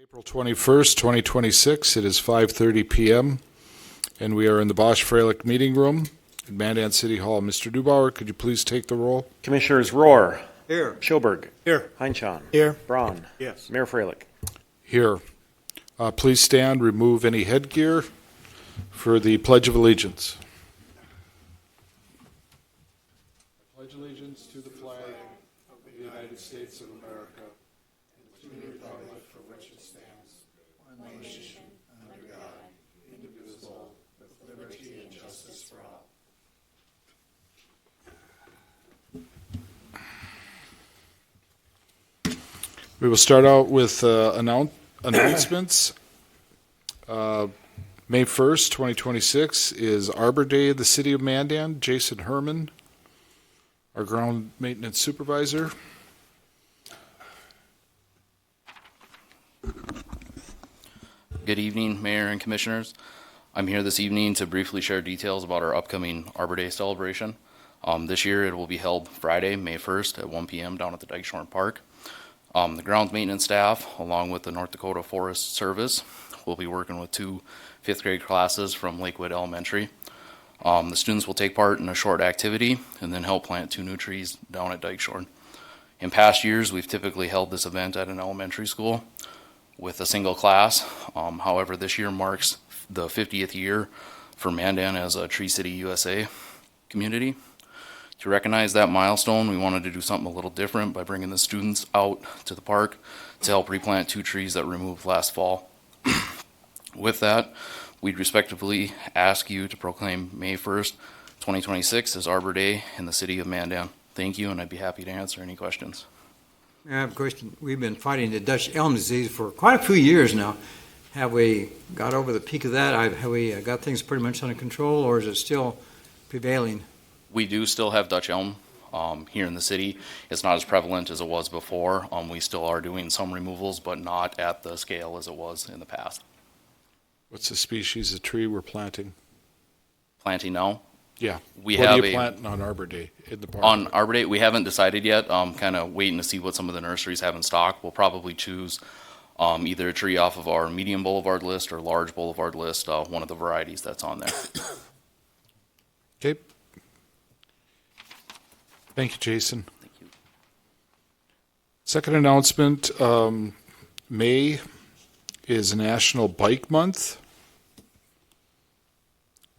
April 21st, 2026. It is 5:30 p.m. and we are in the Bosch-Freilich meeting room at Mandan City Hall. Mr. Dubauer, could you please take the roll? Commissioners Rohr. Here. Schoberg. Here. Heinchan. Here. Braun. Yes. Mayor Freilich. Here. Please stand, remove any headgear for the Pledge of Allegiance. I pledge allegiance to the flag of the United States of America and to the republic for which it stands, one nation, under God, indivisible, with liberty and justice for all. We will start out with announcements. May 1st, 2026 is Arbor Day of the City of Mandan. Jason Herman, our ground maintenance supervisor. Good evening, Mayor and Commissioners. I'm here this evening to briefly share details about our upcoming Arbor Day celebration. This year it will be held Friday, May 1st at 1 p.m. down at the Dykeshorn Park. The grounds maintenance staff, along with the North Dakota Forest Service, will be working with two fifth grade classes from Lakewood Elementary. The students will take part in a short activity and then help plant 2 new trees down at Dykeshorn. In past years, we've typically held this event at an elementary school with a single class. However, this year marks the 50th year for Mandan as a Tree City USA community. To recognize that milestone, we wanted to do something a little different by bringing the students out to the park to help replant 2 trees that were removed last fall. With that, we'd respectfully ask you to proclaim May 1st, 2026 as Arbor Day in the city of Mandan. Thank you, and I'd be happy to answer any questions. I have a question. We've been fighting the Dutch elm disease for quite a few years now. Have we got over the peak of that? Have we got things pretty much under control, or is it still prevailing? We do still have Dutch elm here in the city. It's not as prevalent as it was before. We still are doing some removals, but not at the scale as it was in the past. What's the species of tree we're planting? Planting now? Yeah. What are you planting on Arbor Day in the park? On Arbor Day, we haven't decided yet. Kind of waiting to see what some of the nurseries have in stock. We'll probably choose either a tree off of our medium boulevard list or large boulevard list, one of the varieties that's on there. Okay. Thank you, Jason. Thank you. Second announcement, May is National Bike Month.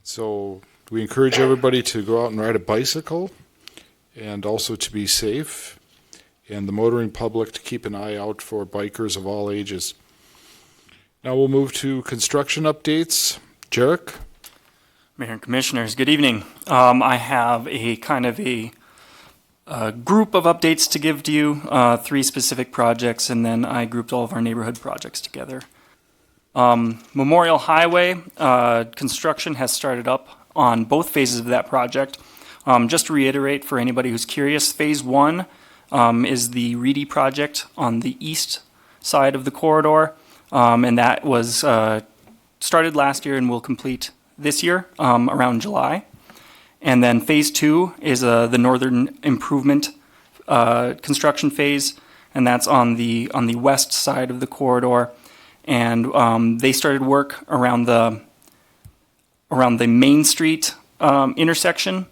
So we encourage everybody to go out and ride a bicycle and also to be safe, and the motoring public to keep an eye out for bikers of all ages. Now we'll move to construction updates. Jarek? Mayor and Commissioners, good evening. I have a kind of a group of updates to give to you, 3 specific projects, and then I grouped all of our neighborhood projects together. Memorial Highway construction has started up on both phases of that project. Just to reiterate for anybody who's curious, Phase 1 is the Reedy project on the east side of the corridor, and that was started last year and will complete this year around July. And then Phase 2 is the northern improvement construction phase, and that's on the west side of the corridor. And they started work around the Main Street intersection,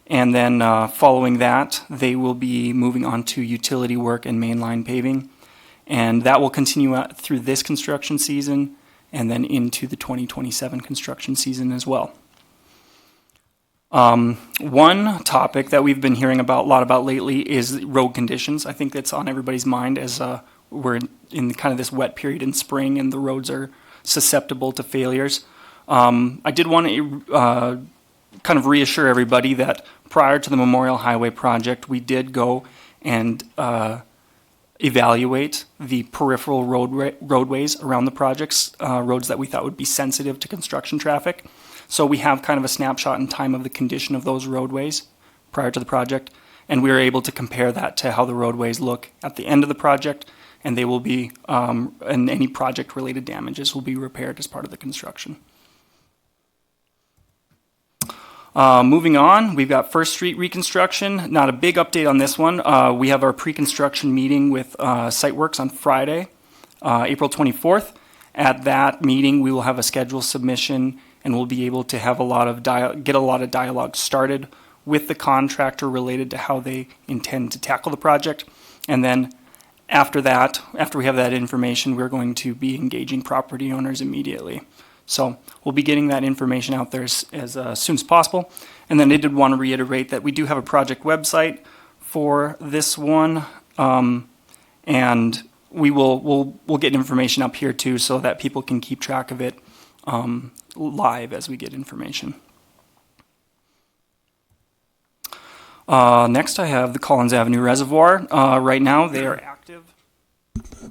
and then following that, they will be moving on to utility work and mainline paving, and that will continue through this construction season and then into the 2027 construction season as well. One topic that we've been hearing a lot about lately is road conditions. I think that's on everybody's mind as we're in kind of this wet period in spring and the roads are susceptible to failures. I did want to kind of reassure everybody that prior to the Memorial Highway project, we did go and evaluate the peripheral roadways around the projects, roads that we thought would be sensitive to construction traffic. So we have kind of a snapshot in time of the condition of those roadways prior to the project, and we were able to compare that to how the roadways look at the end of the project, and they will be, and any project-related damages will be repaired as part of the construction. Moving on, we've got First Street reconstruction. Not a big update on this one. We have our pre-construction meeting with Siteworks on Friday. April 24th. At that meeting, we will have a scheduled submission, and we'll be able to have get a lot of dialogue started with the contractor related to how they intend to tackle the project. And then after we have that information, we're going to be engaging property owners immediately. So we'll be getting that information out there as soon as possible. And then I did want to reiterate that we do have a project website for this one, and we'll get information up here too, so that people can keep track of it live as we get information. Next, I have the Collins Avenue Reservoir. Right now, they are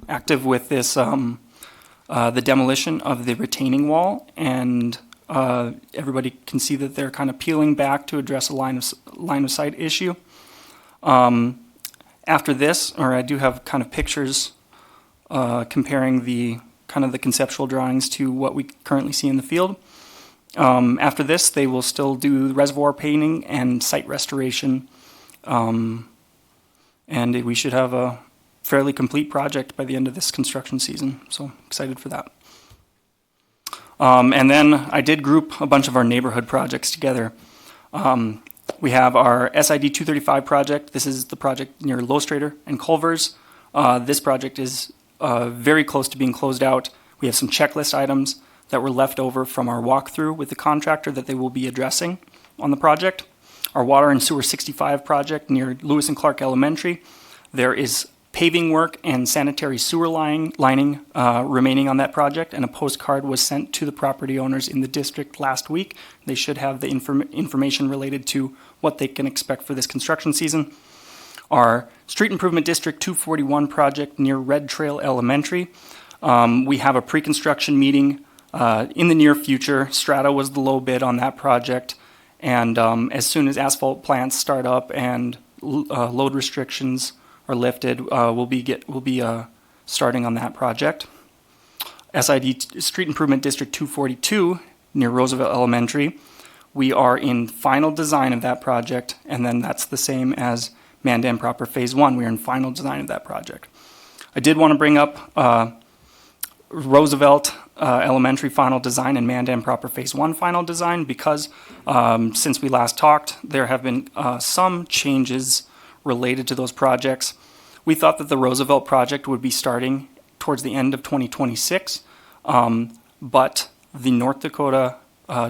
active with this the demolition of the retaining wall, and everybody can see that they're kind of peeling back to address a line of sight issue. After this, or I do have kind of pictures comparing the conceptual drawings to what we currently see in the field. After this, they will still do reservoir painting and site restoration, and we should have a fairly complete project by the end of this construction season. So excited for that. And then I did group a bunch of our neighborhood projects together. We have our SID 235 project. This is the project near Lostrader and Culvers. This project is very close to being closed out. We have some checklist items that were left over from our walkthrough with the contractor that they will be addressing on the project. Our Water and Sewer 65 project near Lewis and Clark Elementary. There is paving work and sanitary sewer lining remaining on that project, and a postcard was sent to the property owners in the district last week. They should have the information related to what they can expect for this construction season. Our Street Improvement District 241 project near Red Trail Elementary. We have a pre-construction meeting in the near future. Strata was the low bid on that project, and as soon as asphalt plants start up and load restrictions are lifted, we'll be starting on that project. SID Street Improvement District 242 near Roosevelt Elementary. We are in final design of that project, and then that's the same as Mandan Proper Phase 1. We are in final design of that project. I did want to bring up Roosevelt Elementary final design and Mandan Proper Phase 1 final design because since we last talked, there have been some changes related to those projects. We thought that the Roosevelt project would be starting towards the end of 2026, but the North Dakota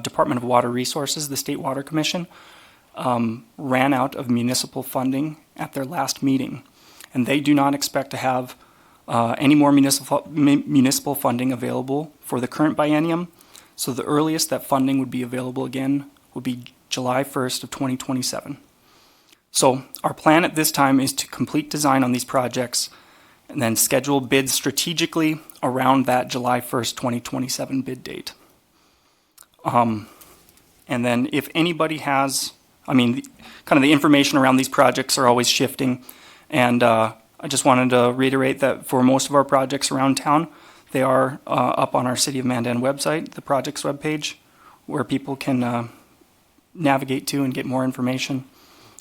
Department of Water Resources, the State Water Commission, ran out of municipal funding at their last meeting, and they do not expect to have any more municipal funding available for the current biennium. So the earliest that funding would be available again would be July 1st of 2027. So our plan at this time is to complete design on these projects and then schedule bids strategically around that July 1st, 2027 bid date. And then if anybody has, kind of the information around these projects are always shifting. And I just wanted to reiterate that for most of our projects around town, they are up on our City of Mandan website, the projects webpage, where people can navigate to and get more information.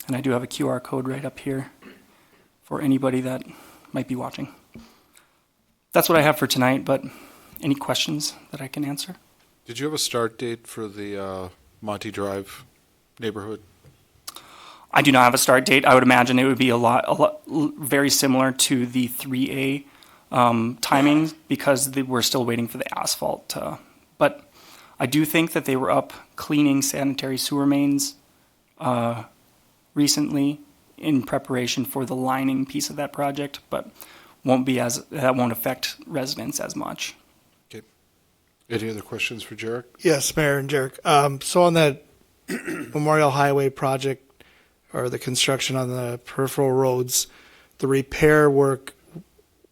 And I do have a QR code right up here for anybody that might be watching. That's what I have for tonight, but any questions that I can answer? Did you have a start date for the Monty Drive neighborhood? I do not have a start date. I would imagine it would be a lot very similar to the 3A timing because we're still waiting for the asphalt. But I do think that they were up cleaning sanitary sewer mains recently in preparation for the lining piece of that project, but that won't affect residents as much. Okay. Any other questions for Jarek? Yes, Mayor and Jarek. So on that Memorial Highway project or the construction on the peripheral roads, the repair work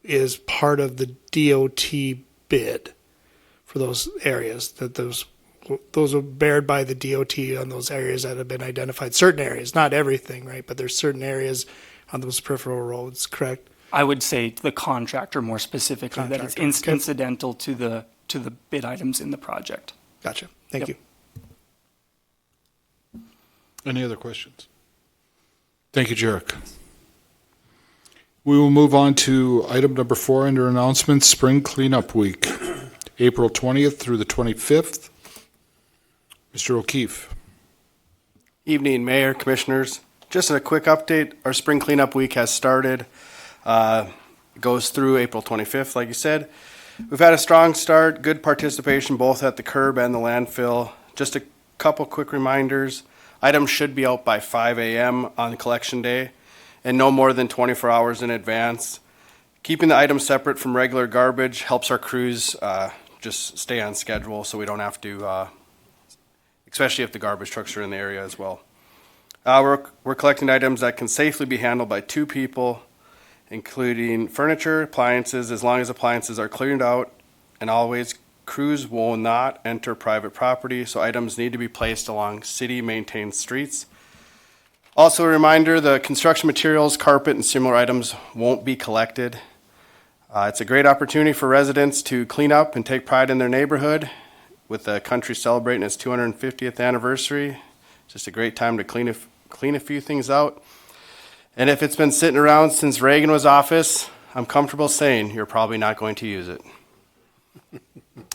is part of the DOT bid for those areas, that those are bared by the DOT on those areas that have been identified. Certain areas, not everything, right? But there's certain areas on those peripheral roads, correct? I would say the contractor more specifically, that it's incidental to the bid items in the project. Gotcha. Thank you. Any other questions? Thank you, Jarek. We will move on to item number 4 under announcements, Spring Cleanup Week, April 20th through the 25th. Mr. O'Keefe. Evening, Mayor, Commissioners. Just a quick update, our Spring Cleanup Week has started. It goes through April 25th, like you said. We've had a strong start, good participation both at the curb and the landfill. Just a couple quick reminders. Items should be out by 5 a.m. on collection day and no more than 24 hours in advance. Keeping the items separate from regular garbage helps our crews just stay on schedule so we don't have to, especially if the garbage trucks are in the area as well. We're collecting items that can safely be handled by 2 people, including furniture, appliances, as long as appliances are cleared out, and always crews will not enter private property, so items need to be placed along city-maintained streets. Also a reminder, the construction materials, carpet, and similar items won't be collected. It's a great opportunity for residents to clean up and take pride in their neighborhood. With the country celebrating its 250th anniversary, just a great time to clean a few things out. And if it's been sitting around since Reagan was office, I'm comfortable saying you're probably not going to use it.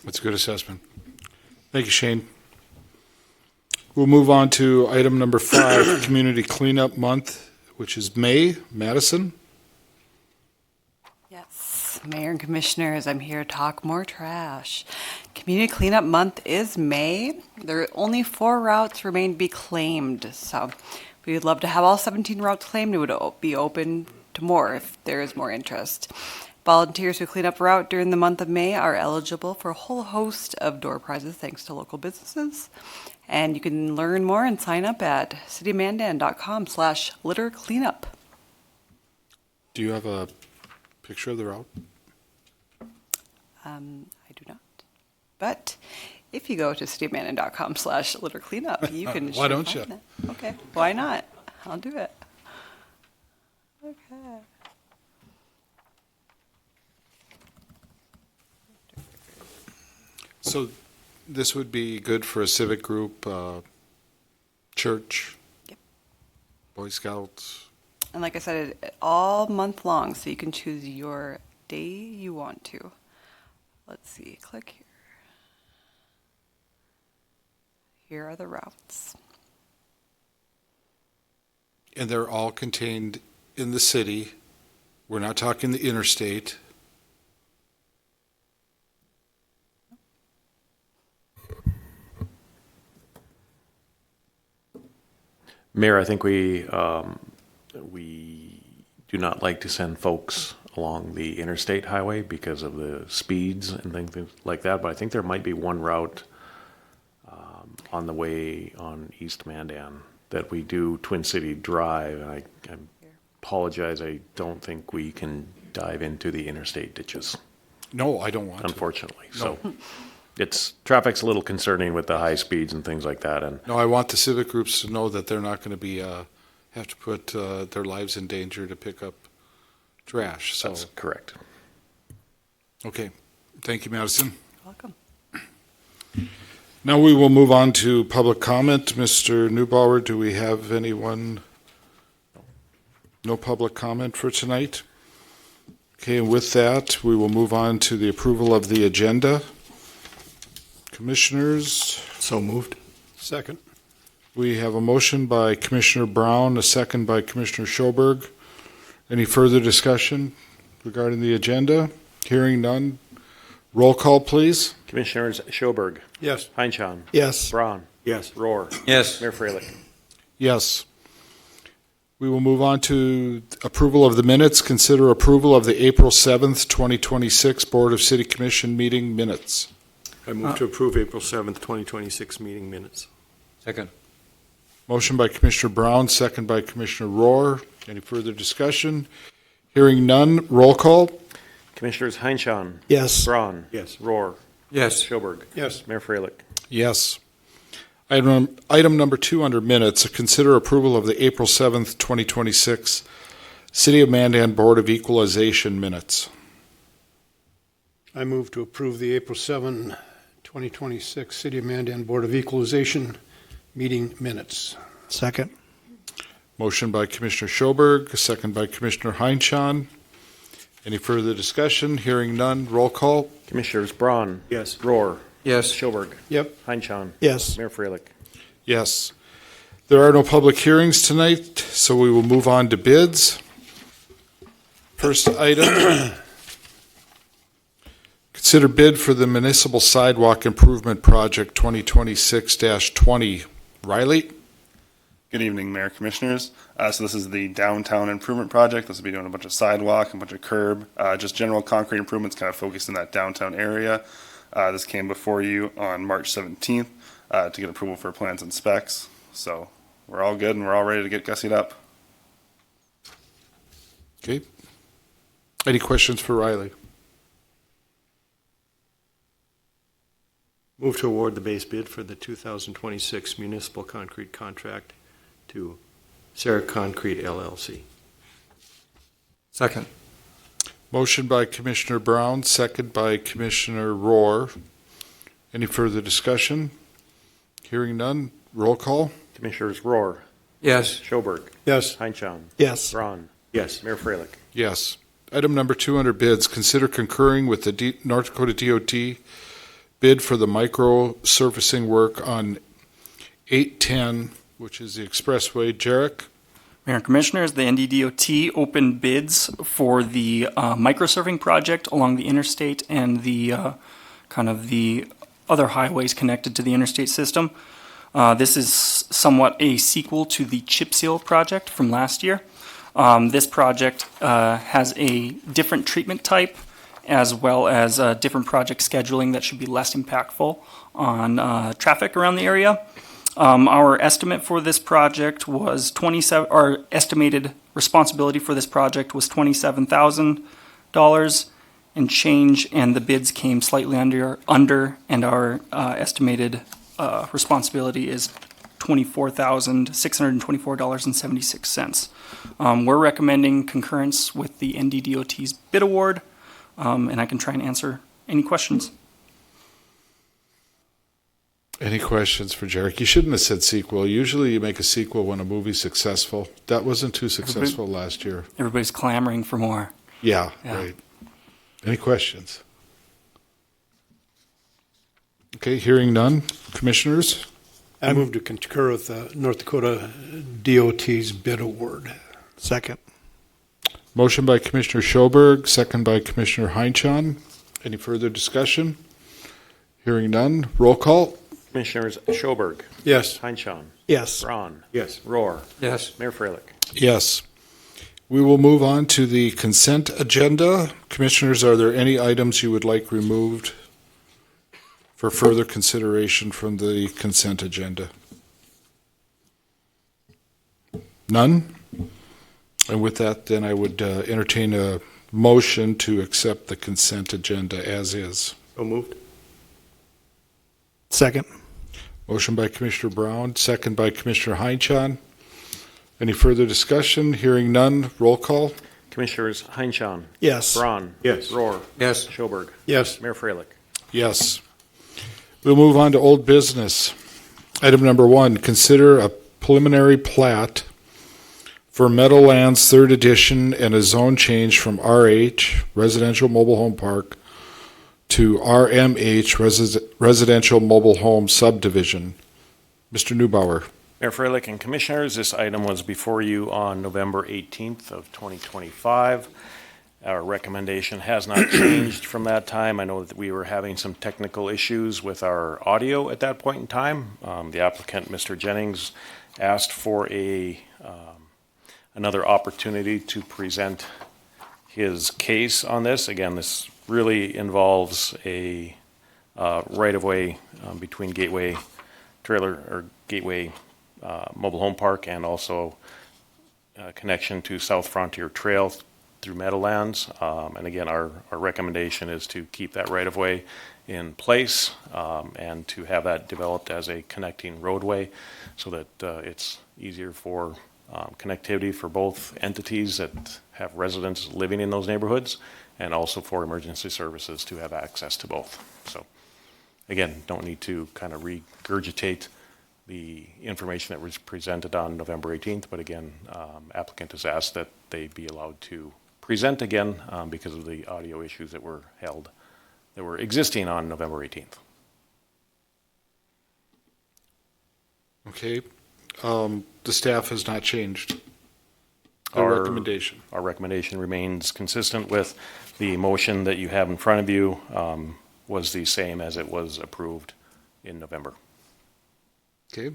That's a good assessment. Thank you, Shane. We'll move on to item number 5, Community Cleanup Month, which is May. Madison? Yes, Mayor and Commissioners, I'm here to talk more trash. Community Cleanup Month is May. There are only 4 routes remain to be claimed, so we would love to have all 17 routes claimed. It would be open to more if there is more interest. Volunteers who clean up a route during the month of May are eligible for a whole host of door prizes thanks to local businesses. And you can learn more and sign up at cityofmandan.com/littercleanup. Do you have a picture of the route? I do not. But if you go to cityofmandan.com/littercleanup, you can Why don't find you? it. Okay, why not? I'll do it. Okay. So this would be good for a civic group, church, Yep. Boy Scouts. And like I said, all month long, so you can choose your day you want to. Let's see, click here. Here are the routes. And they're all contained in the city. We're not talking the interstate. Mayor, I think we do not like to send folks along the interstate highway because of the speeds and things like that, but I think there might be one route on the way on East Mandan that we do Twin City Drive, and I apologize, I don't think we can dive into the interstate ditches, No, I don't want to. unfortunately. So traffic's a little concerning with the high speeds and things like that, and No, I want the civic groups to know that they're not going to be have to put their lives in danger to pick up trash. So, that's correct. okay. Thank you, Madison. Welcome. Now we will move on to public comment. Mr. Neubauer, do we have anyone? No public comment for tonight? Okay, and with that, we will move on to the approval of the agenda. Commissioners? So moved. Second. We have a motion by Commissioner Brown, a second by Commissioner Schoberg. Any further discussion regarding the agenda? Hearing none. Roll call, please. Commissioners Schoberg, Yes. Heinchan, Yes. Braun, Yes. Rohr, Yes. Mayor Freilich. Yes. We will move on to approval of the minutes. Consider approval of the April 7th, 2026 Board of City Commission meeting minutes. I move to approve April 7th, 2026 meeting minutes. Second. Motion by Commissioner Brown, second by Commissioner Rohr. Any further discussion? Hearing none. Roll call. Commissioners Heinchan, Yes. Braun, Yes. Rohr, Yes. Schoberg, Yes. Mayor Freilich. Yes. Item number 2 under minutes, consider approval of the April 7th, 2026 City of Mandan Board of Equalization minutes. I move to approve the April 7, 2026 City of Mandan Board of Equalization meeting minutes. Second. Motion by Commissioner Schoberg, second by Commissioner Heinchan. Any further discussion? Hearing none, roll call. Commissioners Braun. Yes. Rohr. Yes. Schoberg. Yep. Heinchan. Yes. Mayor Freilich. Yes. There are no public hearings tonight, so we will move on to bids. First item, consider bid for the Municipal Sidewalk Improvement Project 2026-20. Riley? Good evening, Mayor Commissioners. So this is the downtown improvement project. This will be doing a bunch of sidewalk, a bunch of curb, just general concrete improvements kind of focused in that downtown area. This came before you on March 17th to get approval for plans and specs. So we're all good and we're all ready to get gussied up. Okay. Any questions for Riley? Move to award the base bid for the 2026 municipal concrete contract to Sarah Concrete LLC. Second. Motion by Commissioner Brown, second by Commissioner Rohr. Any further discussion? Hearing none, roll call. Commissioners Rohr. Yes. Schoberg. Yes. Heinchan. Yes. Braun. Yes. Mayor Freilich. Yes. Item number 200 bids. Consider concurring with the North Dakota DOT bid for the micro surfacing work on 810, which is the expressway. Jarek? Mayor and Commissioners, the NDDOT opened bids for the microsurfing project along the interstate and the kind of the other highways connected to the interstate system. This is somewhat a sequel to the chip seal project from last year. This project has a different treatment type as well as different project scheduling that should be less impactful on traffic around the area. Our estimate for this project was our estimated responsibility for this project was $27,000 and change, and the bids came slightly under, and our estimated responsibility is $24,624.76. We're recommending concurrence with the NDDOT's bid award, and I can try and answer any questions. Any questions for Jarek? You shouldn't have said sequel. Usually you make a sequel when a movie's successful. That wasn't too successful last year. Everybody's clamoring for more. Yeah, Yeah. right. Any questions? Okay, hearing none. Commissioners? I move to concur with the North Dakota DOT's bid award. Second. Motion by Commissioner Schoberg, second by Commissioner Heinchan. Any further discussion? Hearing none. Roll call. Commissioners Schoberg. Yes. Heinchan. Yes. Braun. Yes. Rohr. Yes. Mayor Freilich. Yes. We will move on to the consent agenda. Commissioners, are there any items you would like removed for further consideration from the consent agenda? None? And with that, then I would entertain a motion to accept the consent agenda as is. So moved. Second. Motion by Commissioner Brown, second by Commissioner Heinchan. Any further discussion? Hearing none. Roll call. Commissioners Heinchan. Yes. Braun. Yes. Rohr. Yes. Schoberg. Yes. Mayor Freilich. Yes. We'll move on to old business. Item number 1, consider a preliminary plat for Meadowlands 3rd Edition and a zone change from RH, Residential Mobile Home Park, to RMH, Residential Mobile Home Subdivision. Mr. Neubauer. Mayor Freilich and Commissioners, this item was before you on November 18th of 2025. Our recommendation has not changed from that time. I know that we were having some technical issues with our audio at that point in time. The applicant, Mr. Jennings, asked for another opportunity to present his case on this. Again, this really involves a right-of-way between Gateway Mobile Home Park and also connection to South Frontier Trail through Meadowlands. And again, our recommendation is to keep that right-of-way in place and to have that developed as a connecting roadway so that it's easier for connectivity for both entities that have residents living in those neighborhoods and also for emergency services to have access to both. So again, don't need to kind of regurgitate the information that was presented on November 18th, but again, applicant has asked that they be allowed to present again because of the audio issues that were existing on November 18th. Okay. The staff has not changed their recommendation. Our recommendation remains consistent with the motion that you have in front of you, was the same as it was approved in November. Okay.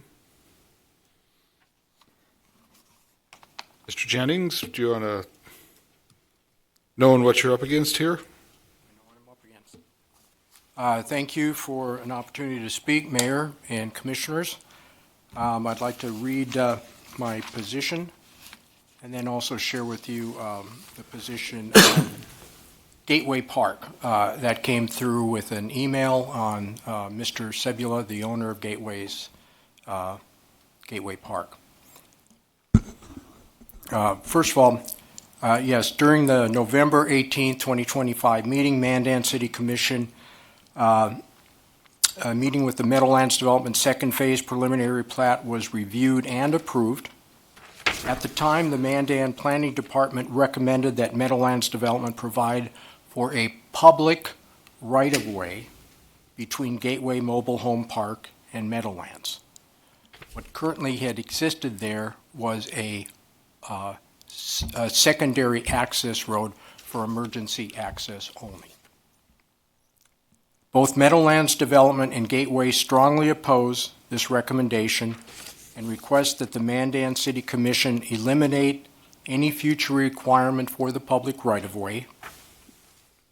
Mr. Jennings, do you want to, knowing what you're up against here? Thank you for an opportunity to speak, Mayor and Commissioners. I'd like to read my position and then also share with you the position of Gateway Park that came through with an email on Mr. Sebula, the owner of Gateway Park. First of all, yes, during the November 18, 2025 meeting, Mandan City Commission a meeting with the Meadowlands Development Second Phase Preliminary Plat was reviewed and approved. At the time, the Mandan Planning Department recommended that Meadowlands Development provide for a public right-of-way between Gateway Mobile Home Park and Meadowlands. What currently had existed there was a secondary access road for emergency access only. Both Meadowlands Development and Gateway strongly oppose this recommendation and request that the Mandan City Commission eliminate any future requirement for the public right-of-way.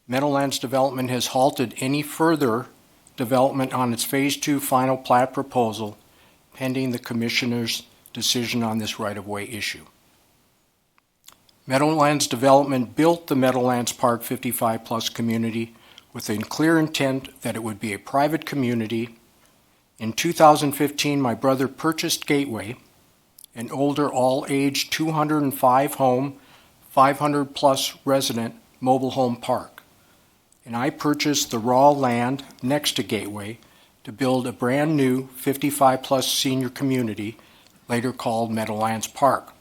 Meadowlands Development has halted any further development on its Phase 2 final plat proposal pending the Commissioner's decision on this right-of-way issue. Meadowlands Development built the Meadowlands Park 55 Plus community with a clear intent that it would be a private community. In 2015, my brother purchased Gateway, an older all-age 205 home, 500 plus resident mobile home park. And I purchased the raw land next to Gateway to build a brand new 55 plus senior community, later called Meadowlands Park.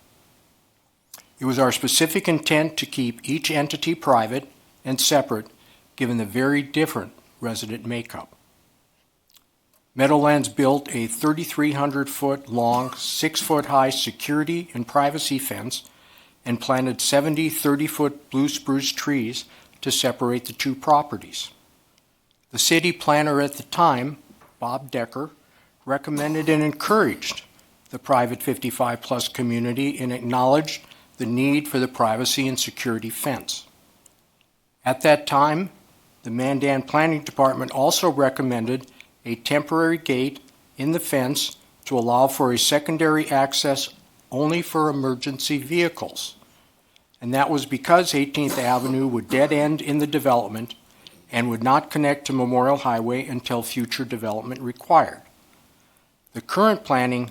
It was our specific intent to keep each entity private and separate given the very different resident makeup. Meadowlands built a 3,300-foot long, 6-foot high security and privacy fence and planted 70 30-foot blue spruce trees to separate the two properties. The city planner at the time, Bob Decker, recommended and encouraged the private 55-plus community and acknowledged the need for the privacy and security fence. At that time, the Mandan Planning Department also recommended a temporary gate in the fence to allow for a secondary access only for emergency vehicles. And that was because 18th Avenue would dead end in the development and would not connect to Memorial Highway until future development required. The current Planning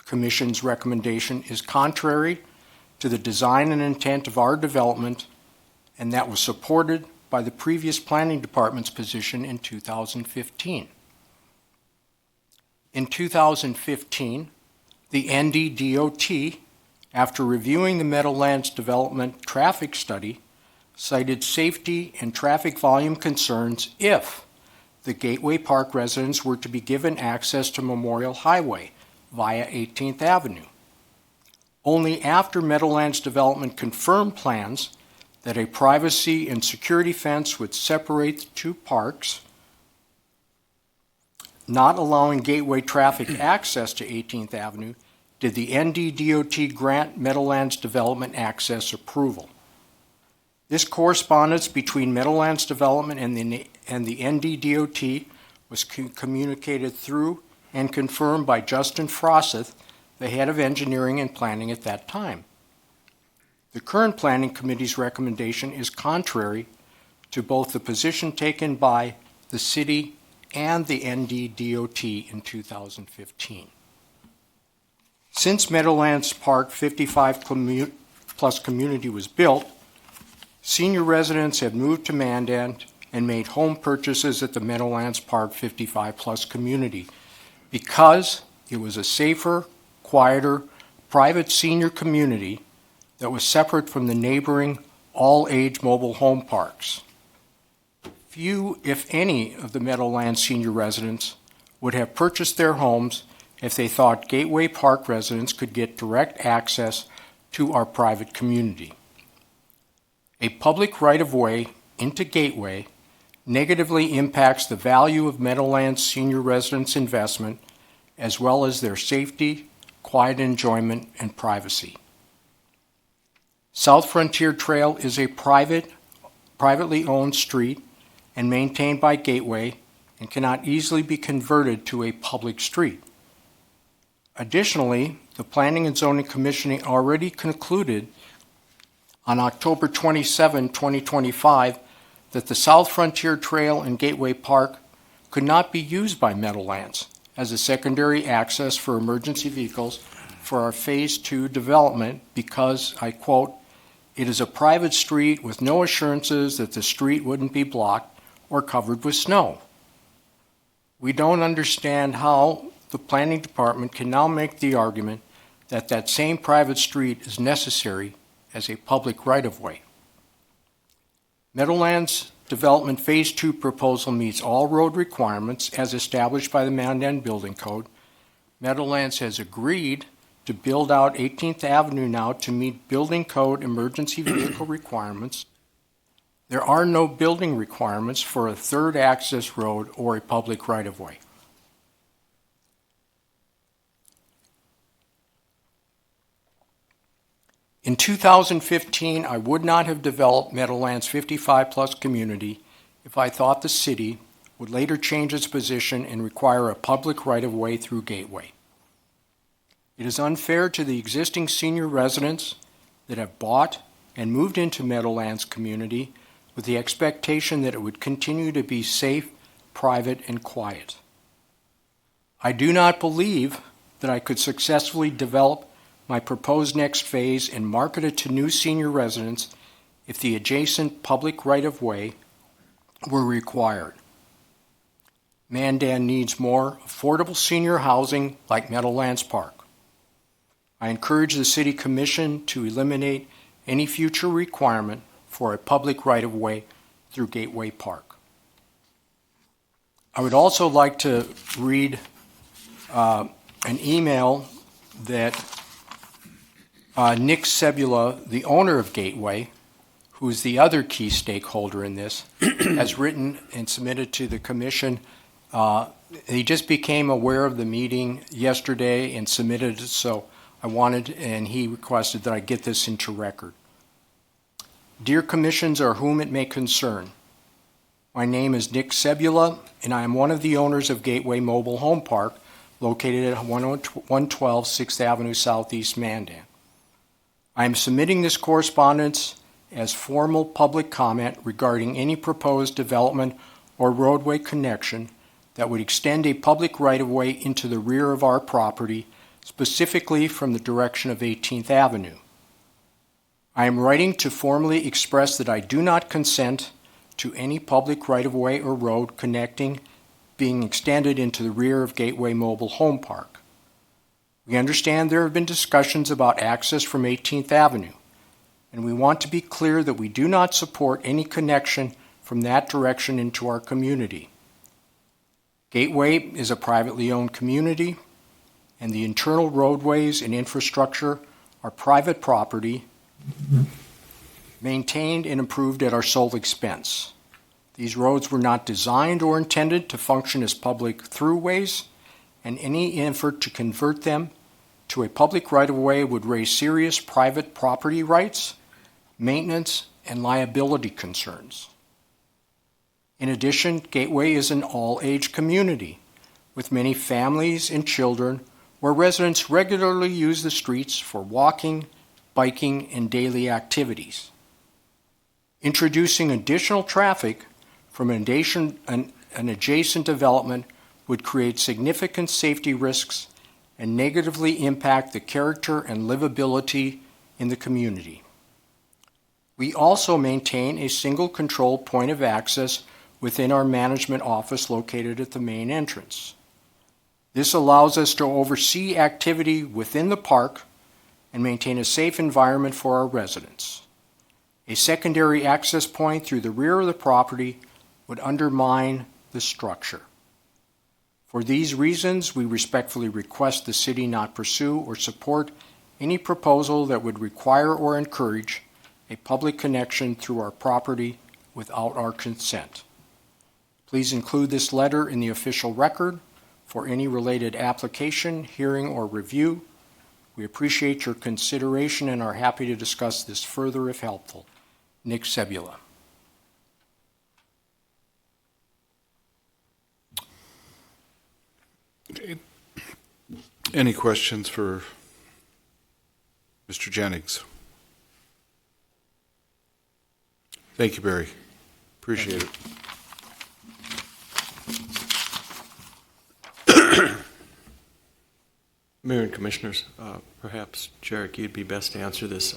Commission's recommendation is contrary to the design and intent of our development, and that was supported by the previous Planning Department's position in 2015. In 2015, the NDDOT, after reviewing the Meadowlands Development traffic study, cited safety and traffic volume concerns if the Gateway Park residents were to be given access to Memorial Highway via 18th Avenue. Only after Meadowlands Development confirmed plans that a privacy and security fence would separate the two parks, not allowing Gateway traffic access to 18th Avenue, did the NDDOT grant Meadowlands Development access approval. This correspondence between Meadowlands Development and the NDDOT was communicated through and confirmed by Justin Frosseth, the head of engineering and planning at that time. The current Planning Committee's recommendation is contrary to both the position taken by the city and the NDDOT in 2015. Since Meadowlands Park 55 plus community was built, senior residents have moved to Mandan and made home purchases at the Meadowlands Park 55 plus community because it was a safer, quieter, private senior community that was separate from the neighboring all-age mobile home parks. Few, if any, of the Meadowlands senior residents would have purchased their homes if they thought Gateway Park residents could get direct access to our private community. A public right-of-way into Gateway negatively impacts the value of Meadowlands senior residents' investment, as well as their safety, quiet enjoyment, and privacy. South Frontier Trail is a privately owned street and maintained by Gateway and cannot easily be converted to a public street. Additionally, the Planning and Zoning Commission already concluded on October 27, 2025, that the South Frontier Trail and Gateway Park could not be used by Meadowlands as a secondary access for emergency vehicles for our Phase 2 development because, I quote, "It is a private street with no assurances that the street wouldn't be blocked or covered with snow." We don't understand how the planning department can now make the argument that that same private street is necessary as a public right-of-way. Meadowlands Development Phase 2 proposal meets all road requirements as established by the Mandan Building Code. Meadowlands has agreed to build out 18th Avenue now to meet building code emergency vehicle requirements. There are no building requirements for a third access road or a public right-of-way. In 2015, I would not have developed Meadowlands 55-plus community if I thought the city would later change its position and require a public right-of-way through Gateway. It is unfair to the existing senior residents that have bought and moved into Meadowlands community with the expectation that it would continue to be safe, private, and quiet. I do not believe that I could successfully develop my proposed next phase and market it to new senior residents if the adjacent public right-of-way were required. Mandan needs more affordable senior housing like Meadowlands Park. I encourage the City Commission to eliminate any future requirement for a public right-of-way through Gateway Park. I would also like to read an email that Nick Sebula, the owner of Gateway, who's the other key stakeholder in this, has written and submitted to the commission. He just became aware of the meeting yesterday and submitted it, so I wanted, and he requested that I get this into record. Dear commissions or whom it may concern, my name is Nick Sebula, and I am one of the owners of Gateway Mobile Home Park, located at 112 6th Avenue Southeast, Mandan. I am submitting this correspondence as formal public comment regarding any proposed development or roadway connection that would extend a public right-of-way into the rear of our property, specifically from the direction of 18th Avenue. I am writing to formally express that I do not consent to any public right-of-way or road connecting being extended into the rear of Gateway Mobile Home Park. We understand there have been discussions about access from 18th Avenue, and we want to be clear that we do not support any connection from that direction into our community. Gateway is a privately owned community, and the internal roadways and infrastructure are private property, maintained and improved at our sole expense. These roads were not designed or intended to function as public throughways, and any effort to convert them to a public right-of-way would raise serious private property rights, maintenance, and liability concerns. In addition, Gateway is an all-age community with many families and children where residents regularly use the streets for walking, biking, and daily activities. Introducing additional traffic from an adjacent development would create significant safety risks and negatively impact the character and livability in the community. We also maintain a single control point of access within our management office located at the main entrance. This allows us to oversee activity within the park and maintain a safe environment for our residents. A secondary access point through the rear of the property would undermine the structure. For these reasons, we respectfully request the city not pursue or support any proposal that would require or encourage a public connection through our property without our consent. Please include this letter in the official record for any related application, hearing, or review. We appreciate your consideration and are happy to discuss this further if helpful. Nick Sebula. Any questions for Mr. Jennings? Thank you, Barry. Appreciate it. Mayor and Commissioners, perhaps, Jarek, you'd be best to answer this.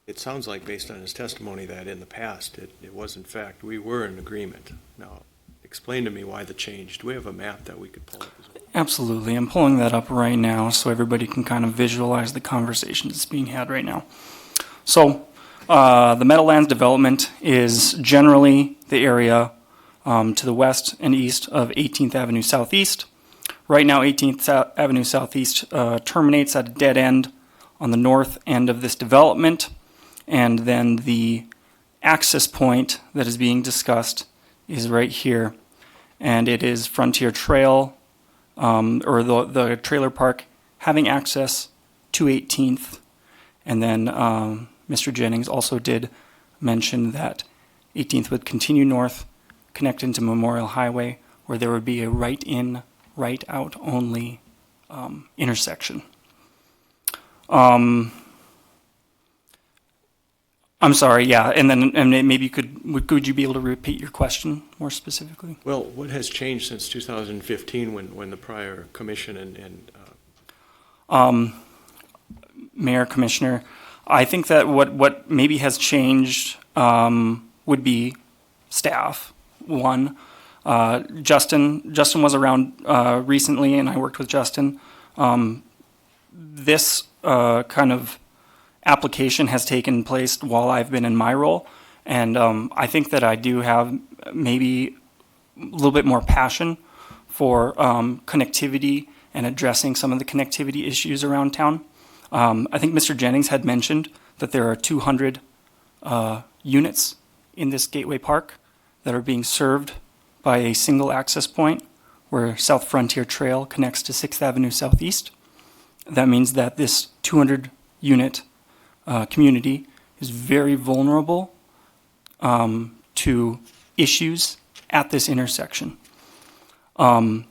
It sounds like, based on his testimony, that in the past, it was in fact, we were in agreement. Now, explain to me why the change. Do we have a map that we could pull up as well? Absolutely. I'm pulling that up right now so everybody can kind of visualize the conversation that's being had right now. So, the Meadowlands development is generally the area to the west and east of 18th Avenue Southeast. Right now, 18th Avenue Southeast terminates at a dead end on the north end of this development, and then the access point that is being discussed is right here, and it is Frontier Trail, or the trailer park having access to 18th, and then Mr. Jennings also did mention that 18th would continue north, connect into Memorial Highway, where there would be a right-in, right-out only intersection. I'm sorry, yeah, and maybe could you be able to repeat your question more specifically? Well, what has changed since 2015 when the prior commission and Mayor, Commissioner, I think that what maybe has changed would be staff. One, Justin was around recently, and I worked with Justin. This kind of application has taken place while I've been in my role, and I think that I do have maybe a little bit more passion for connectivity and addressing some of the connectivity issues around town. I think Mr. Jennings had mentioned that there are 200 units in this Gateway Park that are being served by a single access point where South Frontier Trail connects to 6th Avenue Southeast. That means that this 200 unit community is very vulnerable to issues at this intersection. And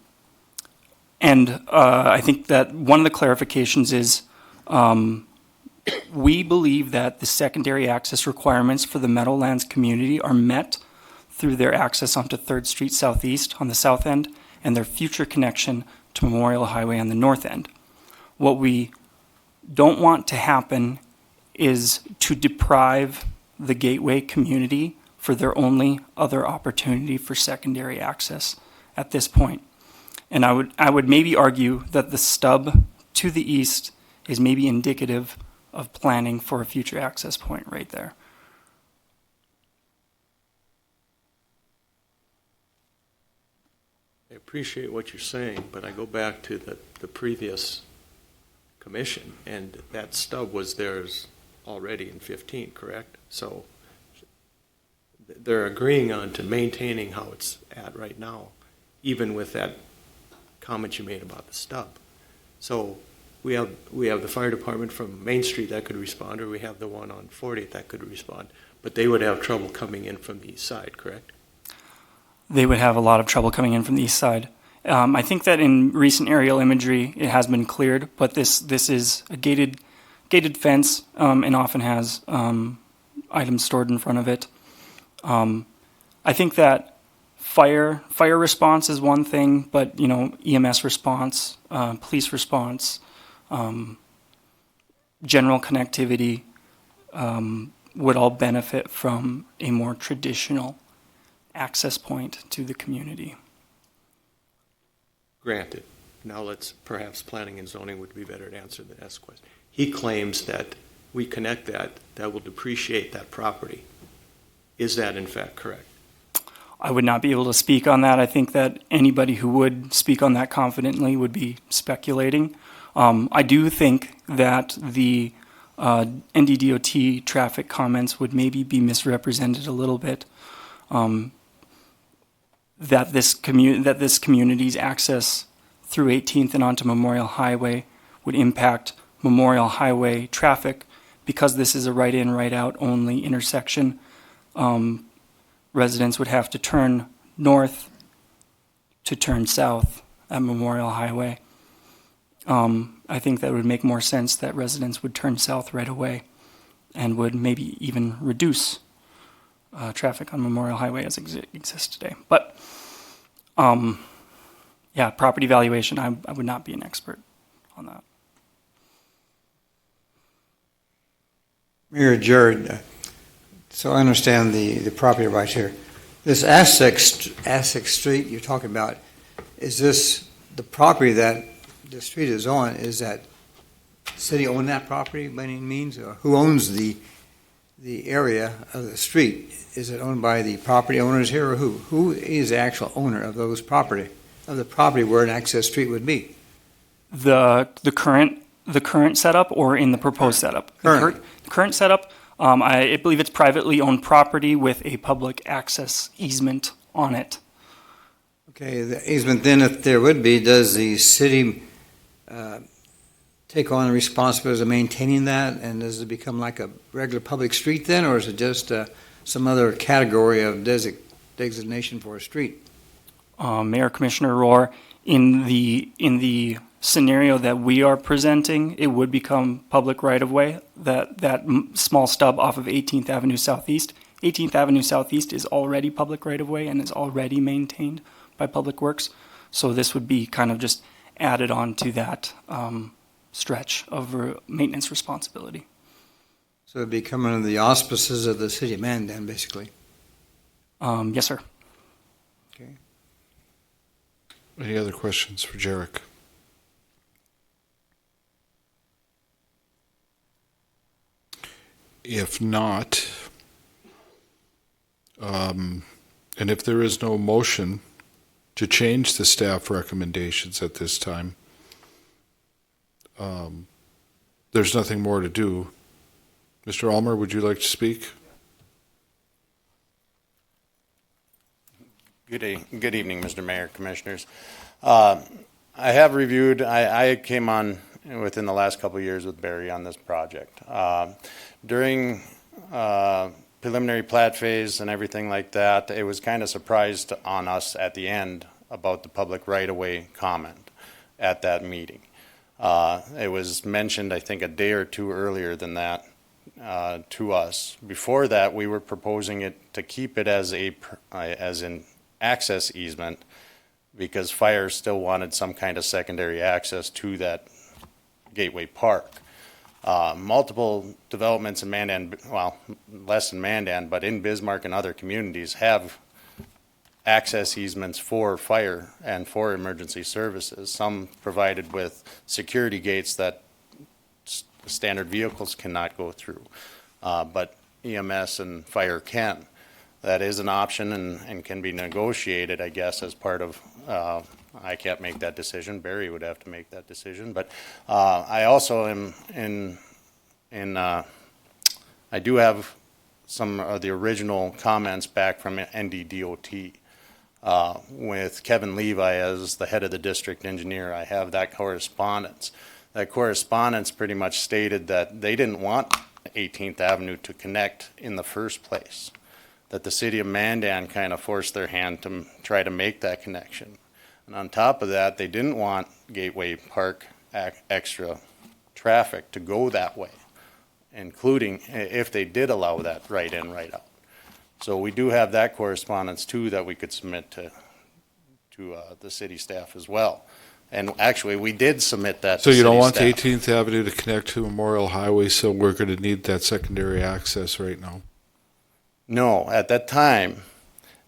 I think that one of the clarifications is we believe that the secondary access requirements for the Meadowlands community are met through their access onto 3rd Street Southeast on the south end and their future connection to Memorial Highway on the north end. What we don't want to happen is to deprive the Gateway community for their only other opportunity for secondary access at this point. And I would maybe argue that the stub to the east is maybe indicative of planning for a future access point right there. I appreciate what you're saying, but I go back to the previous commission, and that stub was theirs already in 15, correct? So they're agreeing on to maintaining how it's at right now, even with that comment you made about the stub. So we have the fire department from Main Street that could respond, or we have the one on 40th that could respond, but they would have trouble coming in from the east side, correct? They would have a lot of trouble coming in from the east side. I think that in recent aerial imagery, it has been cleared, but this is a gated fence and often has items stored in front of it. I think that fire response is one thing, but EMS response, police response, general connectivity would all benefit from a more traditional access point to the community. Granted. Now perhaps planning and zoning would be better to answer the S question. He claims that we connect that, that will depreciate that property. Is that in fact correct? I would not be able to speak on that. I think that anybody who would speak on that confidently would be speculating. I do think that the NDDOT traffic comments would maybe be misrepresented a little bit. That this community's access through 18th and onto Memorial Highway would impact Memorial Highway traffic because this is a right-in, right-out only intersection. Residents would have to turn north to turn south at Memorial Highway. I think that would make more sense that residents would turn south right away and would maybe even reduce traffic on Memorial Highway as exists today. But, yeah, property valuation, I would not be an expert on that. Mayor Jared, so I understand the property right here. This Essex Street you're talking about, is this the property that the street is on? Is that city own that property by any means? Or who owns the area of the street? Is it owned by the property owners here or who? Who is the actual owner of those property, of the property where an access street would be? The current setup or in the proposed setup? Current. The current setup, I believe it's privately owned property with a public access easement on it. Okay, the easement then, if there would be, does the city take on the responsibility of maintaining that, and does it become like a regular public street then, or is it just some other category of designation for a street? Mayor Commissioner Rohr, in the scenario that we are presenting, it would become public right-of-way, that small stub off of 18th Avenue Southeast. 18th Avenue Southeast is already public right-of-way and is already maintained by Public Works. So this would be kind of just added on to that stretch of maintenance responsibility. So it'd be coming under the auspices of the city of Mandan, basically. Yes, sir. Okay. Any other questions for Jarek? If not, and if there is no motion to change the staff recommendations at this time, there's nothing more to do. Mr. Almer, would you like to speak? Good evening, Mr. Mayor, Commissioners. I have reviewed, I came on within the last couple of years with Barry on this project. During preliminary plat phase and everything like that, it was kind of surprised on us at the end about the public right-of-way comment at that meeting. It was mentioned, I think, a day or two earlier than that to us. Before that, we were proposing it to keep it as an access easement because fire still wanted some kind of secondary access to that Gateway Park. Multiple developments in Mandan, well, less in Mandan, but in Bismarck and other communities have access easements for fire and for emergency services. Some provided with security gates that standard vehicles cannot go through, but EMS and fire can. That is an option and can be negotiated, I guess, as part of, I can't make that decision. Barry would have to make that decision. But I also am I do have some of the original comments back from NDDOT. With Kevin Levi as the head of the district engineer, I have that correspondence. That correspondence pretty much stated that they didn't want 18th Avenue to connect in the first place, that the city of Mandan kind of forced their hand to try to make that connection. And on top of that, they didn't want Gateway Park extra traffic to go that way, including if they did allow that right in, right out. So we do have that correspondence too that we could submit to the city staff as well. And actually, we did submit that So to you don't city want staff. the 18th Avenue to connect to Memorial Highway, so we're going to need that secondary access right now. No, at that time,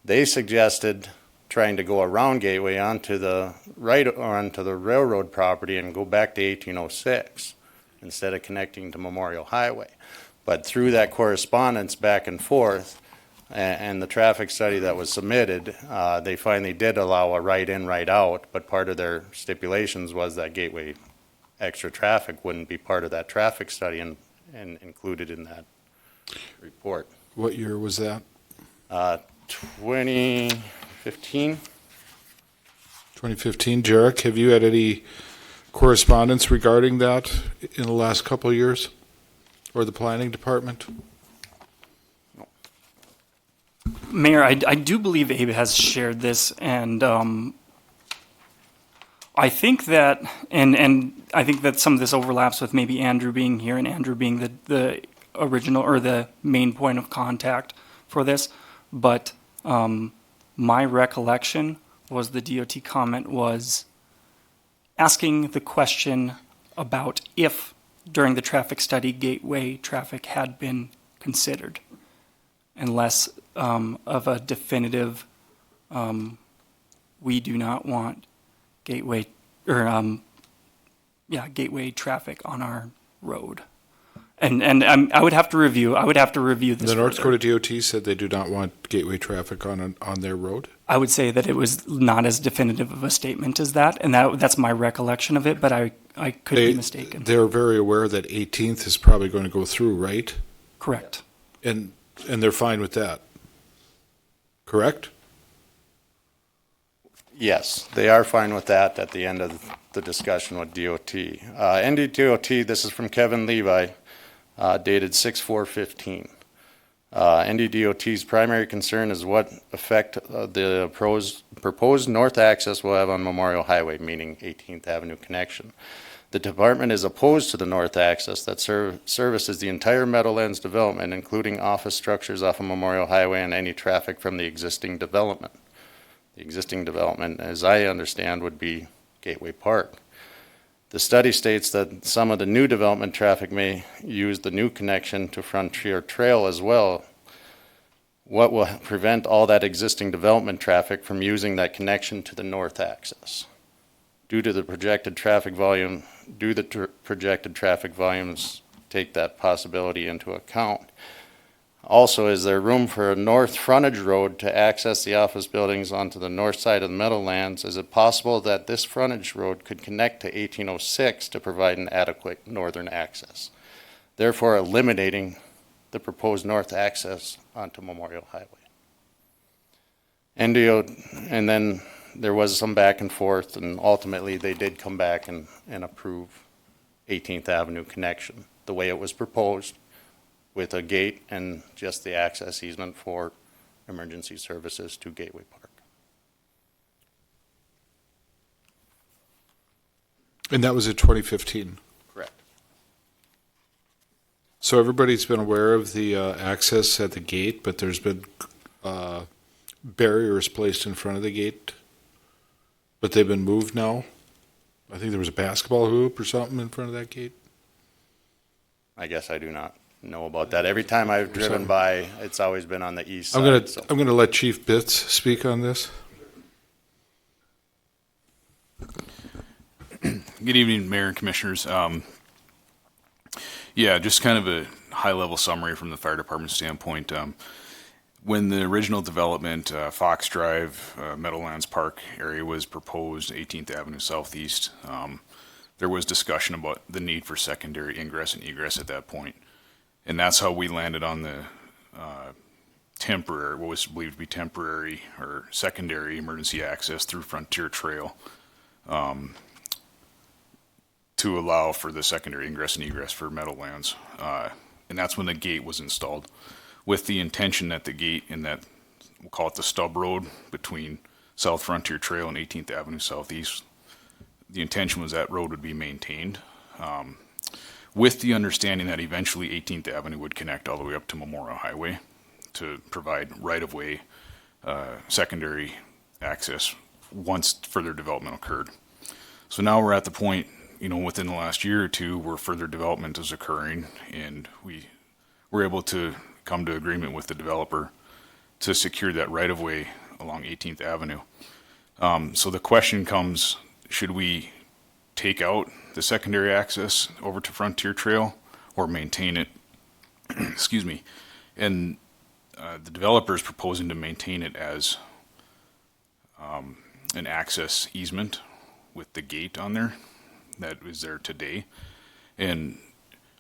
they suggested trying to go around Gateway onto the right or onto the railroad property and go back to 1806. instead of connecting to Memorial Highway. But through that correspondence back and forth, and the traffic study that was submitted, they finally did allow a right in, right out, but part of their stipulations was that Gateway extra traffic wouldn't be part of that traffic study and included in that report. What year was that? 2015? 2015. Jarek, have you had any correspondence regarding that in the last couple of years? Or the planning department? Mayor, I do believe Abe has shared this, and I think that, and I think that some of this overlaps with maybe Andrew being here and Andrew being the original or the main point of contact for this. But my recollection was the DOT comment was asking the question about if during the traffic study Gateway traffic had been considered, and less of a definitive we do not want Gateway or Gateway traffic on our road. And I would have to review. This. The North Dakota DOT said they do not want Gateway traffic on their road. I would say that it was not as definitive of a statement as that, and that's my recollection of it. But I could be mistaken. They're very aware that 18th is probably going to go through, right? Correct. And they're fine with that. Correct? Yes, they are fine with that at the end of the discussion with DOT. NDDOT, this is from Kevin Levi, dated 6/4/15. NDDOT's primary concern is what effect the proposed north access will have on Memorial Highway, meaning 18th Avenue connection. The department is opposed to the north access that services the entire Meadowlands development, including office structures off of Memorial Highway and any traffic from the existing development. The existing development, as I understand, would be Gateway Park. The study states that some of the new development traffic may use the new connection to Frontier Trail as well. What will prevent all that existing development traffic from using that connection to the north access? Due to the projected traffic volume, take that possibility into account? Also, is there room for a north frontage road to access the office buildings onto the north side of the Meadowlands? Is it possible that this frontage road could connect to 1806 to provide an adequate northern access, therefore eliminating the proposed north access onto Memorial Highway? And then there was some back and forth, and ultimately they did come back and approve 18th Avenue connection the way it was proposed, with a gate and just the access easement for emergency services to Gateway Park. And that was in 2015. Correct. So everybody's been aware of the access at the gate, but there's been barriers placed in front of the gate, but they've been moved now. I think there was a basketball hoop or something in front of that gate. I guess I do not know about that. Every time I've driven by, it's always been on the east side. I'm gonna let Chief Bitts speak on this. Good evening, Mayor and Commissioners. Just kind of a high-level summary from the fire department standpoint. When the original development, Fox Drive, Meadowlands Park area was proposed, 18th Avenue Southeast, there was discussion about the need for secondary ingress and egress at that point. And that's how we landed on the temporary, what was believed to be temporary or secondary emergency access through Frontier Trail to allow for the secondary ingress and egress for Meadowlands. And that's when the gate was installed, with the intention that the gate in that, we'll call it the stub road between South Frontier Trail and 18th Avenue Southeast, the intention was that road would be maintained. With the understanding that eventually 18th Avenue would connect all the way up to Memorial Highway to provide right-of-way secondary access once further development occurred. So now we're at the point, within the last year or two, where further development is occurring, and we were able to come to agreement with the developer to secure that right-of-way along 18th Avenue. So the question comes, should we take out the secondary access over to Frontier Trail or maintain it. Excuse me. And the developer is proposing to maintain it as an access easement with the gate on there that is there today. And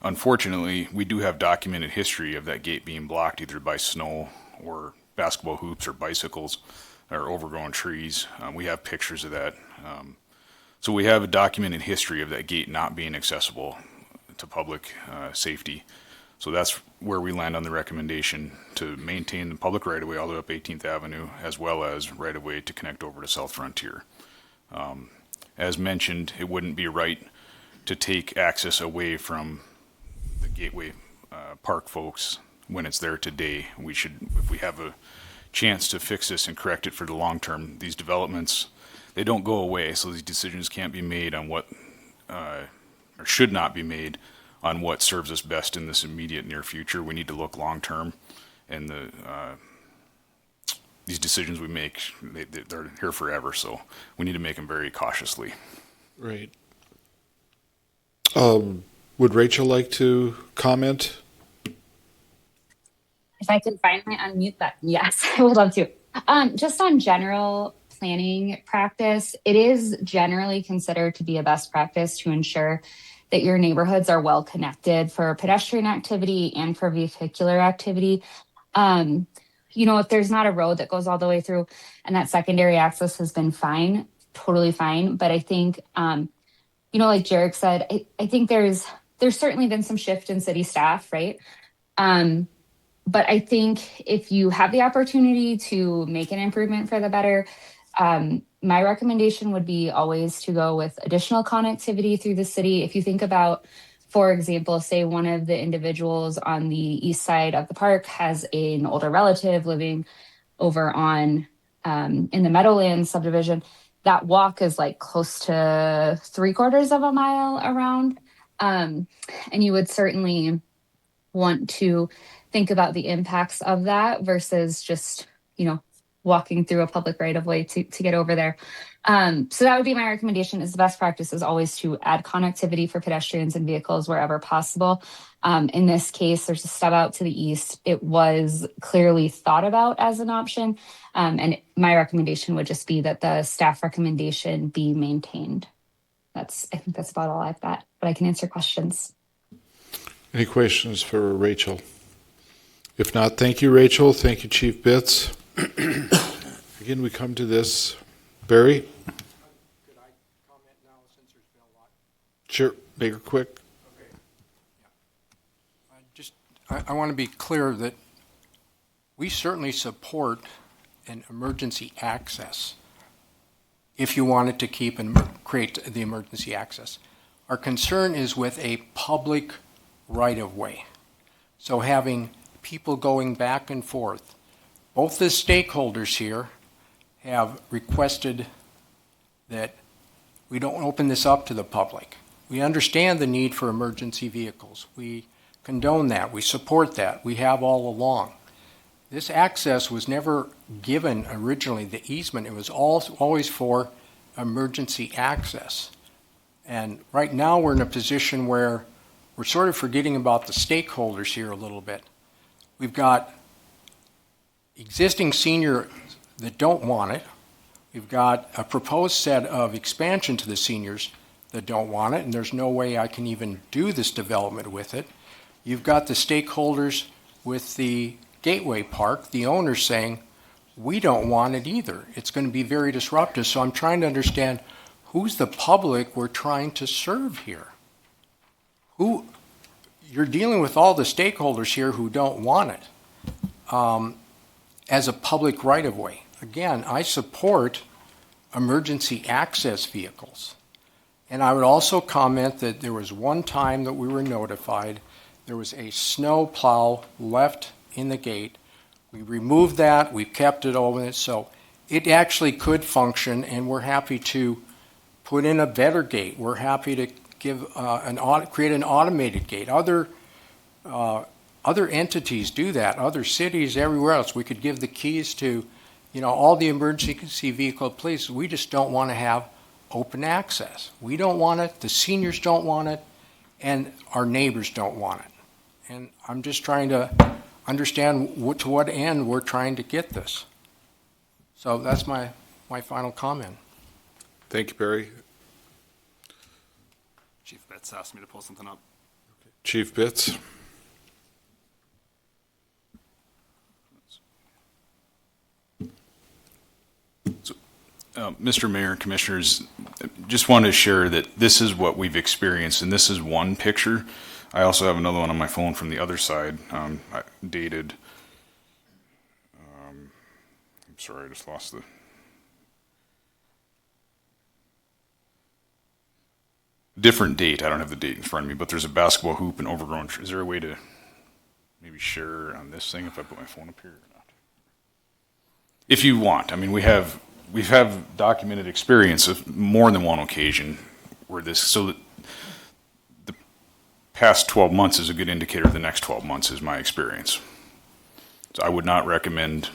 unfortunately, we do have documented history of that gate being blocked either by snow or basketball hoops or bicycles or overgrown trees. We have pictures of that. So we have a documented history of that gate not being accessible to public safety. So that's where we land on the recommendation to maintain the public right-of-way all the way up 18th Avenue, as well as right-of-way to connect over to South Frontier. As mentioned, it wouldn't be right to take access away from the Gateway Park folks when it's there today. We should, if we have a chance to fix this and correct it for the long term, these developments, they don't go away, so these decisions can't be made on what, or should not be made on what serves us best in this immediate near future. We need to look long term, and these decisions we make, they're here forever, so we need to make them very cautiously. Right. Would Rachel like to comment? If I can finally unmute that, yes, I would love to. Just on general planning practice, it is generally considered to be a best practice to ensure that your neighborhoods are well connected for pedestrian activity and for vehicular activity. If there's not a road that goes all the way through and that secondary access has been fine, totally fine. But I think, like Jarek said, I think there's certainly been some shift in city staff, right? But I think if you have the opportunity to make an improvement for the better, my recommendation would be always to go with additional connectivity through the city. If you think about, for example, say one of the individuals on the east side of the park has an older relative living over on in the Meadowlands subdivision, that walk is like close to 3/4 of a mile around. And you would certainly want to think about the impacts of that versus just, walking through a public right of way to get over there. So that would be my recommendation. Is the best practice is always to add connectivity for pedestrians and vehicles wherever possible. In this case, there's a stub out to the east. It was clearly thought about as an option. And my recommendation would just be that the staff recommendation be maintained. I think that's about all I've got, but I can answer questions. Any questions for Rachel? If not, thank you, Rachel. Thank you, Chief Bitts. Again, we come to this. Barry? Could I comment now since there's been a lot? Sure, make it quick. Okay. Yeah. I want to be clear that we certainly support an emergency access if you wanted to keep and create the emergency access. Our concern is with a public right-of-way. So having people going back and forth. Both the stakeholders here have requested that we don't open this up to the public. We understand the need for emergency vehicles. We condone that. We support that. We have all along. This access was never given originally, the easement. It was always for emergency access. And right now we're in a position where we're sort of forgetting about the stakeholders here a little bit. We've got existing senior that don't want it. We've got a proposed set of expansion to the seniors that don't want it, and there's no way I can even do this development with it. You've got the stakeholders with the Gateway Park, the owners saying, we don't want it either. It's going to be very disruptive. So I'm trying to understand who's the public we're trying to serve here. You're dealing with all the stakeholders here who don't want it as a public right-of-way. Again, I support emergency access vehicles. And I would also comment that there was one time that we were notified, there was a snow plow left in the gate. We removed that, we kept it open, so it actually could function, and we're happy to put in a better gate. We're happy to give create an automated gate. Other entities do that. Other cities, everywhere else, we could give the keys to, all the emergency vehicle police. We just don't want to have open access. We don't want it, the seniors don't want it, and our neighbors don't want it. And I'm just trying to understand to what end we're trying to get this. So that's my final comment. Thank you, Barry. Chief Betts asked me to pull something up. Chief Bitts. Mr. Mayor and Commissioners, just wanted to share that this is what we've experienced, and this is one picture. I also have another one on my phone from the other side, dated. I'm sorry, I just lost the. Different date. I don't have the date in front of me, but there's a basketball hoop and overgrown. Is there a way to maybe share on this thing if I put my phone up here or not? If you want. I mean, we've documented experience of more than one occasion where this, so that the past 12 months is a good indicator of the next 12 months is my experience. So I would not recommend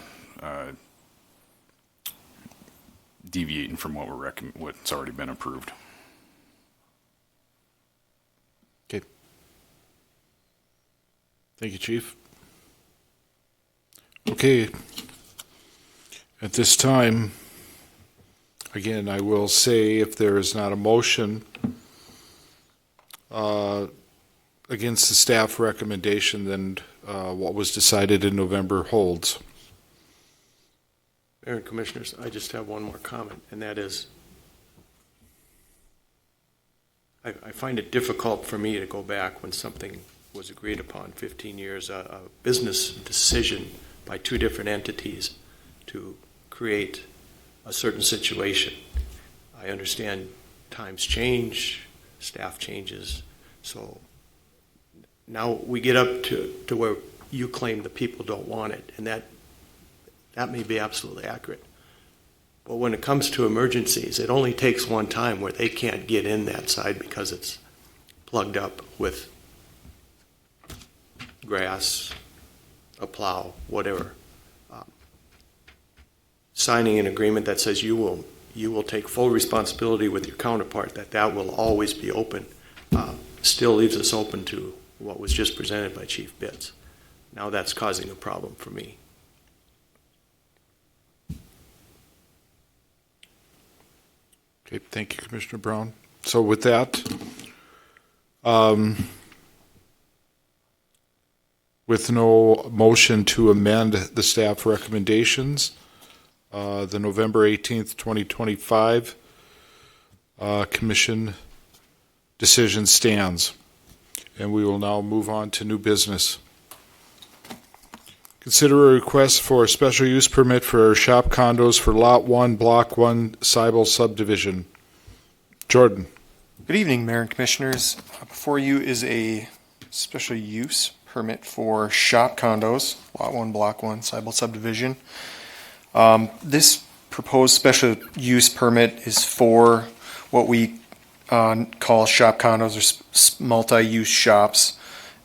deviating from what's already been approved. Okay. Thank you, Chief. Okay. At this time, again, I will say if there is not a motion against the staff recommendation, then what was decided in November holds. Mayor and Commissioners, I just have one more comment, and that is, I find it difficult for me to go back when something was agreed upon 15 years, a business decision by two different entities to create a certain situation. I understand times change, staff changes, so now we get up to where you claim the people don't want it, and that may be absolutely accurate. But when it comes to emergencies, it only takes one time where they can't get in that side because it's plugged up with grass, a plow, whatever. Signing an agreement that says you will take full responsibility with your counterpart, that will always be open, still leaves us open to what was just presented by Chief Bitts. Now that's causing a problem for me. Okay, thank you, Commissioner Brown. So with that, with no motion to amend the staff recommendations, the November 18th, 2025 Commission decision stands. And we will now move on to new business. Consider a request for a special use permit for shop condos for Lot 1, Block 1, Cybele subdivision. Jordan. Good evening, Mayor and Commissioners. Before you is a special use permit for shop condos, Lot 1, Block 1, Cybele subdivision. This proposed special use permit is for what we call shop condos or multi-use shops.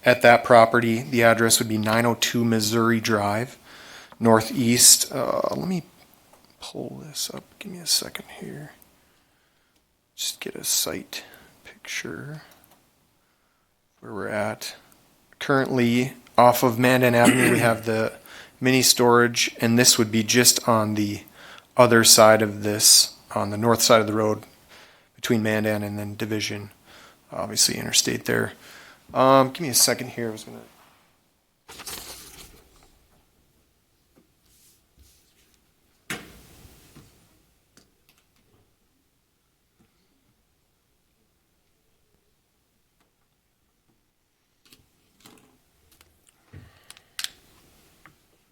At that property, the address would be 902 Missouri Drive, northeast. Let me pull this up. Give me a second here. Just get a site picture where we're at. Currently, off of Mandan Avenue, we have the mini storage, and this would be just on the other side of this, on the north side of the road between Mandan and then Division, obviously interstate there. Give me a second here. I was gonna.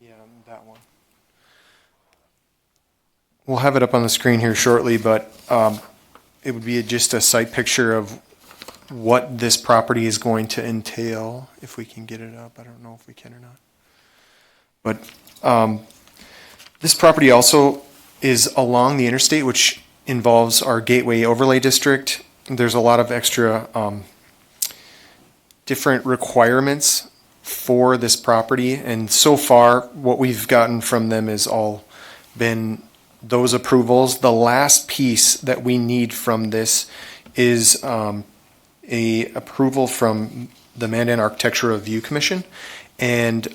Yeah, that one. We'll have it up on the screen here shortly, but it would be just a site picture of what this property is going to entail, if we can get it up. I don't know if we can or not. But this property also is along the interstate, which involves our Gateway Overlay District. There's a lot of extra different requirements for this property, and so far what we've gotten from them has all been those approvals. The last piece that we need from this is a approval from the Mandan Architecture Review Commission, and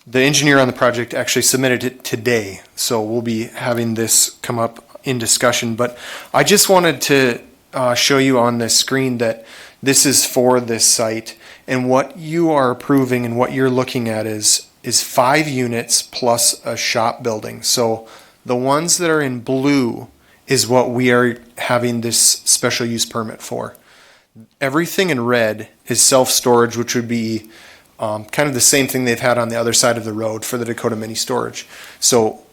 the engineer on the project actually submitted it today, so we'll be having this come up in discussion. But I just wanted to show you on this screen that this is for this site, and what you are approving and what you're looking at is 5 units plus a shop building. So the ones that are in blue is what we are having this special use permit for. Everything in red is self-storage, which would be kind of the same thing they've had on the other side of the road for the Dakota mini storage. So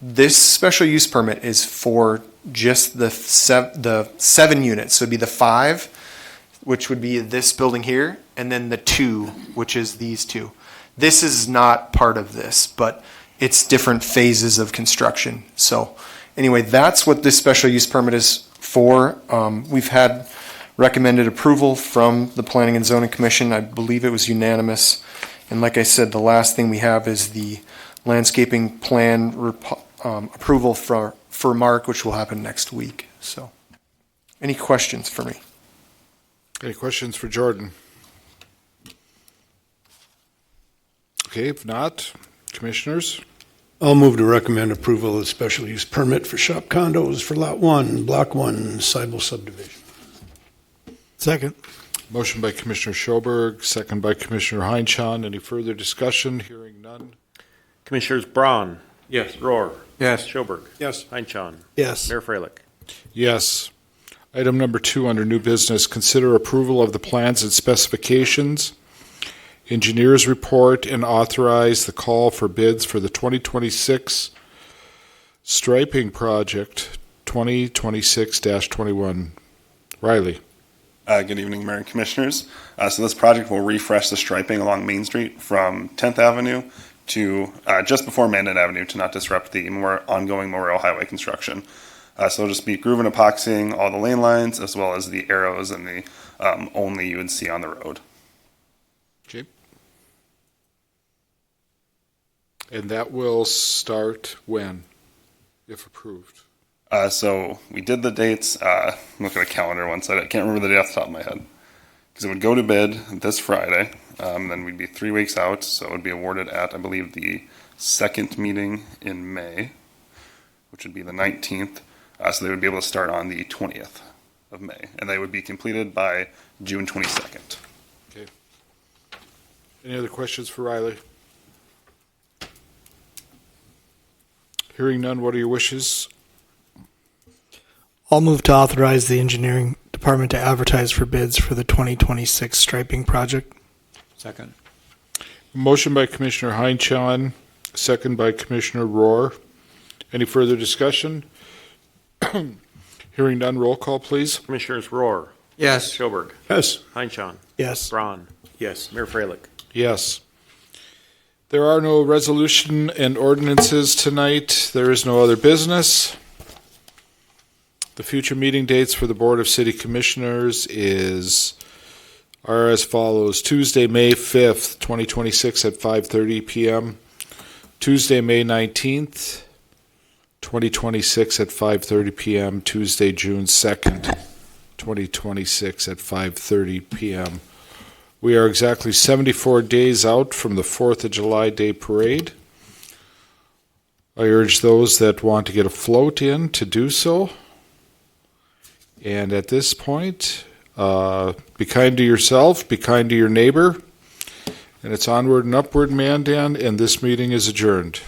this special use permit is for just the 7 units. So it'd be the 5, which would be this building here, and then the 2, which is these 2. This is not part of this, but it's different phases of construction. So anyway, that's what this special use permit is for. We've had recommended approval from the Planning and Zoning Commission. I believe it was unanimous. And like I said, the last thing we have is the landscaping plan approval for Mark, which will happen next week. So, any questions for me? Any questions for Jordan? Okay, if not, commissioners? I'll move to recommend approval of the special use permit for shop condos for Lot 1, Block 1, Seibel subdivision. Second. Motion by Commissioner Schoberg, second by Commissioner Heinchan. Any further discussion? Hearing none. Commissioners Braun. Yes. Rohr. Yes. Schoberg. Yes. Heinchan. Yes. Mayor Freilich. Yes. Item number 2 under new business, consider approval of the plans and specifications, engineers report, and authorize the call for bids for the 2026 striping project 2026-21. Riley. Good evening, Mayor and Commissioners. So this project will refresh the striping along Main Street from 10th Avenue to just before Mandan Avenue to not disrupt the ongoing Memorial Highway construction. So it'll just be groove and epoxying all the lane lines as well as the arrows and the only you would see on the road. Okay. And that will start when, if approved? So we did the dates. I'm looking at a calendar one side. I can't remember the date off the top of my head. Because it would go to bid this Friday. Then we'd be 3 weeks out. So it would be awarded at, I believe, the second meeting in May, which would be the 19th. So they would be able to start on the 20th of May. And they would be completed by June 22nd. Okay. Any other questions for Riley? Hearing none, what are your wishes? I'll move to authorize the engineering department to advertise for bids for the 2026 striping project. Second. Motion by Commissioner Heinchan, second by Commissioner Rohr. Any further discussion? Hearing none, roll call, please. Commissioners Rohr. Yes. Schoberg. Yes. Heinchan. Yes. Braun. Yes. Mayor Freilich. Yes. There are no resolution and ordinances tonight. There is no other business. The future meeting dates for the Board of City Commissioners are as follows. Tuesday, May 5th, 2026 at 5:30 p.m. Tuesday, May 19th, 2026 at 5:30 p.m. Tuesday, June 2nd, 2026 at 5:30 p.m. We are exactly 74 days out from the 4th of July Day Parade. I urge those that want to get a float in to do so. And at this point, be kind to yourself, be kind to your neighbor, and it's onward and upward, Mandan, and this meeting is adjourned.